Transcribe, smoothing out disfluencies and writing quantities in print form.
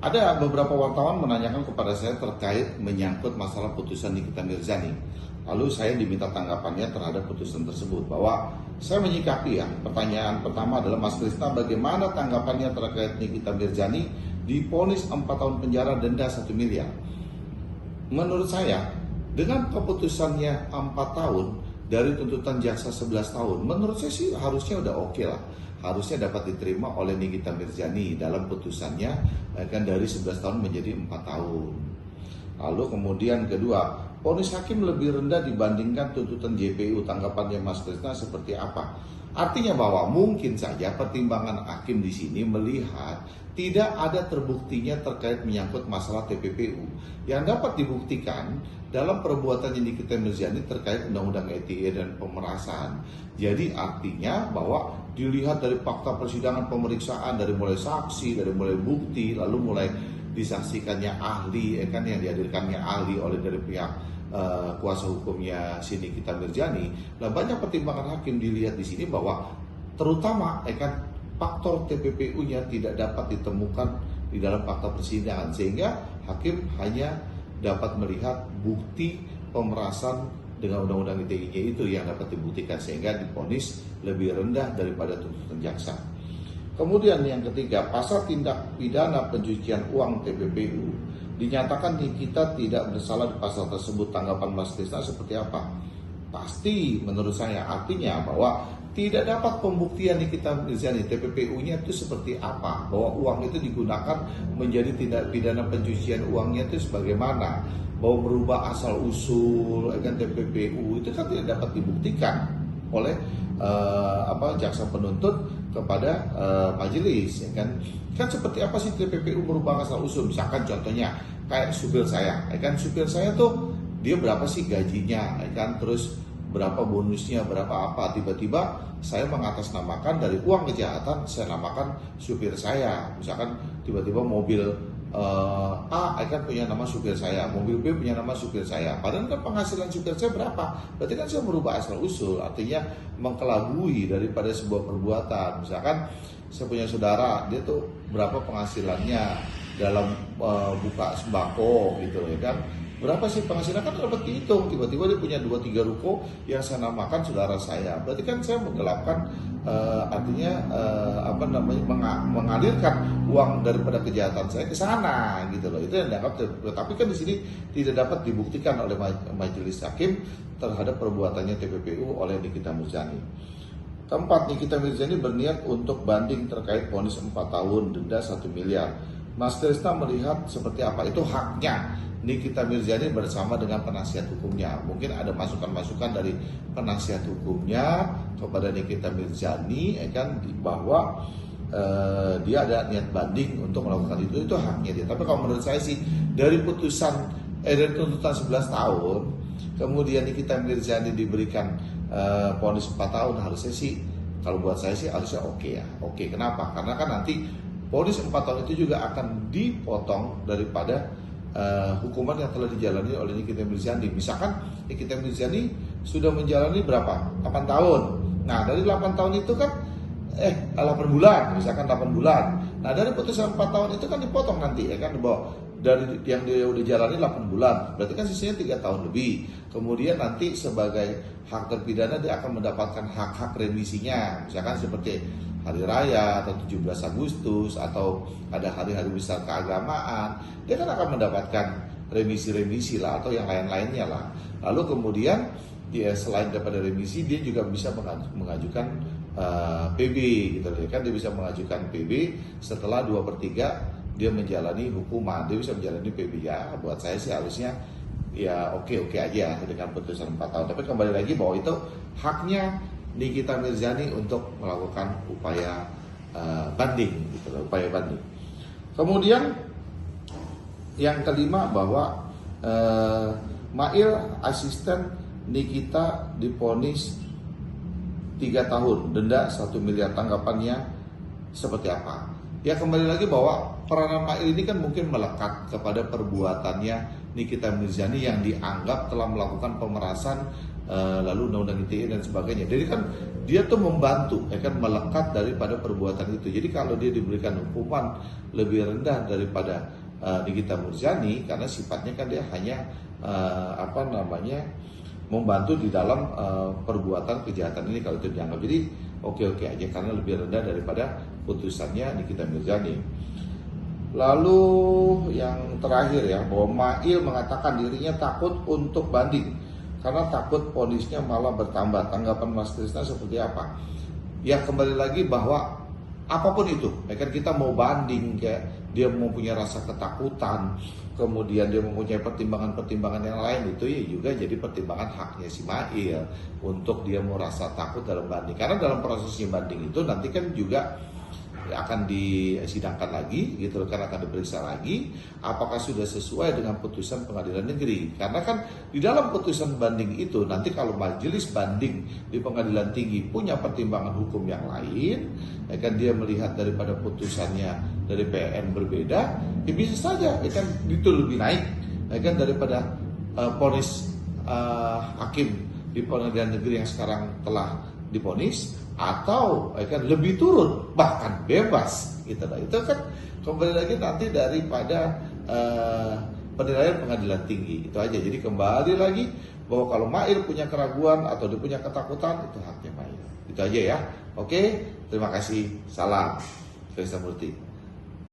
Ada beberapa wartawan menanyakan kepada saya terkait menyangkut masalah putusan Nikita Mirzani. Lalu saya diminta tanggapannya terhadap putusan tersebut, bahwa saya menyikapi pertanyaan pertama adalah, Mas Krisna, bagaimana tanggapannya terkait Nikita Mirzani divonis 4 tahun penjara, denda 1 miliar. Menurut saya, dengan keputusannya 4 tahun dari tuntutan jaksa 11 tahun, menurut saya sih harusnya udah oke lah. Harusnya dapat diterima oleh Nikita Mirzani dalam putusannya kan dari 11 tahun menjadi 4 tahun. Lalu kemudian kedua, vonis hakim lebih rendah dibandingkan tuntutan JPU. Tanggapannya Mas Krisna seperti apa? Artinya bahwa mungkin saja pertimbangan hakim di sini melihat tidak ada terbuktinya terkait menyangkut masalah TPPU yang dapat dibuktikan dalam perbuatannya Nikita Mirzani terkait Undang-Undang ITE dan pemerasan. Jadi artinya bahwa dilihat dari fakta persidangan, pemeriksaan, dari mulai saksi, dari mulai bukti, lalu mulai disaksikannya ahli, yang dihadirkannya ahli oleh dari pihak kuasa hukumnya si Nikita Mirzani. Nah, banyak pertimbangan hakim dilihat di sini bahwa terutama faktor TPPU-nya tidak dapat ditemukan di dalam fakta persidangan, sehingga hakim hanya dapat melihat bukti pemerasan dengan Undang-Undang ITE-nya itu yang dapat dibuktikan, sehingga divonis lebih rendah daripada tuntutan jaksa. Kemudian yang ketiga, pasal tindak pidana pencucian uang TPPU dinyatakan Nikita tidak bersalah di pasal tersebut. Tanggapan Mas Krisna seperti apa? Pasti menurut saya artinya bahwa tidak dapat pembuktian Nikita Mirzani TPPU-nya itu seperti apa, bahwa uang itu digunakan menjadi tindak pidana pencucian uangnya itu sebagaimana, bahwa merubah asal usul TPPU itu kan tidak dapat dibuktikan oleh jaksa penuntut kepada majelis, kan seperti apa sih TPPU merubah asal usul? Misalkan contohnya kayak supir saya, supir saya tuh dia berapa sih gajinya, terus berapa bonusnya, berapa apa, tiba-tiba saya mengatasnamakan dari uang kejahatan, saya namakan supir saya. Misalkan tiba-tiba mobil A punya nama supir saya, mobil B punya nama supir saya, padahal kan penghasilan supir saya berapa? Berarti kan saya merubah asal usul, artinya mengkelabui daripada sebuah perbuatan. Misalkan saya punya saudara, dia tuh berapa penghasilannya dalam buka sembako gitu kan, berapa sih penghasilan, kan dapat dihitung. Tiba-tiba dia punya 2-3 ruko yang saya namakan saudara saya, berarti kan saya menggelapkan mengalirkan uang daripada kejahatan saya ke sana gitu loh. Itu yang dianggap. Tapi kan di sini tidak dapat dibuktikan oleh majelis hakim terhadap perbuatannya TPPU oleh Nikita Mirzani. Keempat, Nikita Mirzani berniat untuk banding terkait vonis 4 tahun, denda 1 miliar. Mas Krisna melihat seperti apa? Itu haknya Nikita Mirzani bersama dengan penasihat hukumnya. Mungkin ada masukan-masukan dari penasihat hukumnya kepada Nikita Mirzani, bahwa dia ada niat banding untuk melakukan itu haknya dia. Tapi kalau menurut saya sih, dari putusan dari tuntutan 11 tahun, kemudian Nikita Mirzani diberikan vonis 4 tahun, harusnya sih, kalau buat saya sih harusnya oke ya. Oke, kenapa? Karena kan nanti vonis 4 tahun itu juga akan dipotong daripada hukuman yang telah dijalani oleh Nikita Mirzani. Misalkan Nikita Mirzani sudah menjalani berapa? 8 tahun. Nah, dari 8 tahun itu kan 8 bulan, misalkan 8 bulan. Nah, dari putusan 4 tahun itu kan dipotong nanti, bahwa dari yang dia udah jalani 8 bulan, berarti kan sisanya 3 tahun lebih. Kemudian nanti sebagai hak terpidana dia akan mendapatkan hak-hak remisinya, misalkan seperti hari raya atau 17 Agustus atau ada hari-hari besar keagamaan, dia kan akan mendapatkan remisi-remisi lah atau yang lain-lainnya lah. Lalu kemudian dia selain daripada remisi, dia juga bisa mengajukan PB gitu kan, dia bisa mengajukan PB setelah 2/3 dia menjalani hukuman, dia bisa menjalani PB. Ya buat saya sih harusnya ya oke aja dengan putusan 4 tahun. Tapi kembali lagi bahwa itu haknya Nikita Mirzani untuk melakukan upaya banding, upaya banding. Kemudian yang kelima, bahwa Mail asisten Nikita divonis 3 tahun, denda 1 miliar. Tanggapannya seperti apa? Ya kembali lagi bahwa peranan Mail ini kan mungkin melekat kepada perbuatannya Nikita Mirzani yang dianggap telah melakukan pemerasan lalu undang-undang ITE dan sebagainya. Jadi kan dia tuh membantu, ya kan, melekat daripada perbuatan itu. Jadi kalau dia diberikan hukuman lebih rendah daripada Nikita Mirzani, karena sifatnya kan dia hanya membantu di dalam perbuatan kejahatan ini, kalau itu dianggap. Jadi oke-oke aja karena lebih rendah daripada putusannya Nikita Mirzani. Lalu yang terakhir ya, bahwa Mail mengatakan dirinya takut untuk banding karena takut vonisnya malah bertambah. Tanggapan Mas Krisna seperti apa? Ya kembali lagi bahwa apapun itu, ya kan, kita mau banding, kayak dia mempunyai rasa ketakutan, kemudian dia mempunyai pertimbangan-pertimbangan yang lain, itu ya juga jadi pertimbangan haknya si Mail untuk dia mau rasa takut dalam banding. Karena dalam prosesnya banding itu nanti kan juga akan disidangkan lagi gitu loh, karena akan diperiksa lagi apakah sudah sesuai dengan putusan pengadilan negeri. Karena kan di dalam putusan banding itu nanti kalau majelis banding di pengadilan tinggi punya pertimbangan hukum yang lain, ya kan, dia melihat daripada putusannya dari PN berbeda, ya bisa saja ya kan itu lebih naik, ya kan, daripada vonis hakim di pengadilan negeri yang sekarang telah divonis, atau ya kan lebih turun bahkan bebas gitu. Nah, itu kan kembali lagi nanti daripada penilaian pengadilan tinggi itu aja. Jadi kembali lagi bahwa kalau Mail punya keraguan atau dia punya ketakutan, itu haknya Mail. Itu aja ya. Oke, terima kasih. Salam Krisnamurti.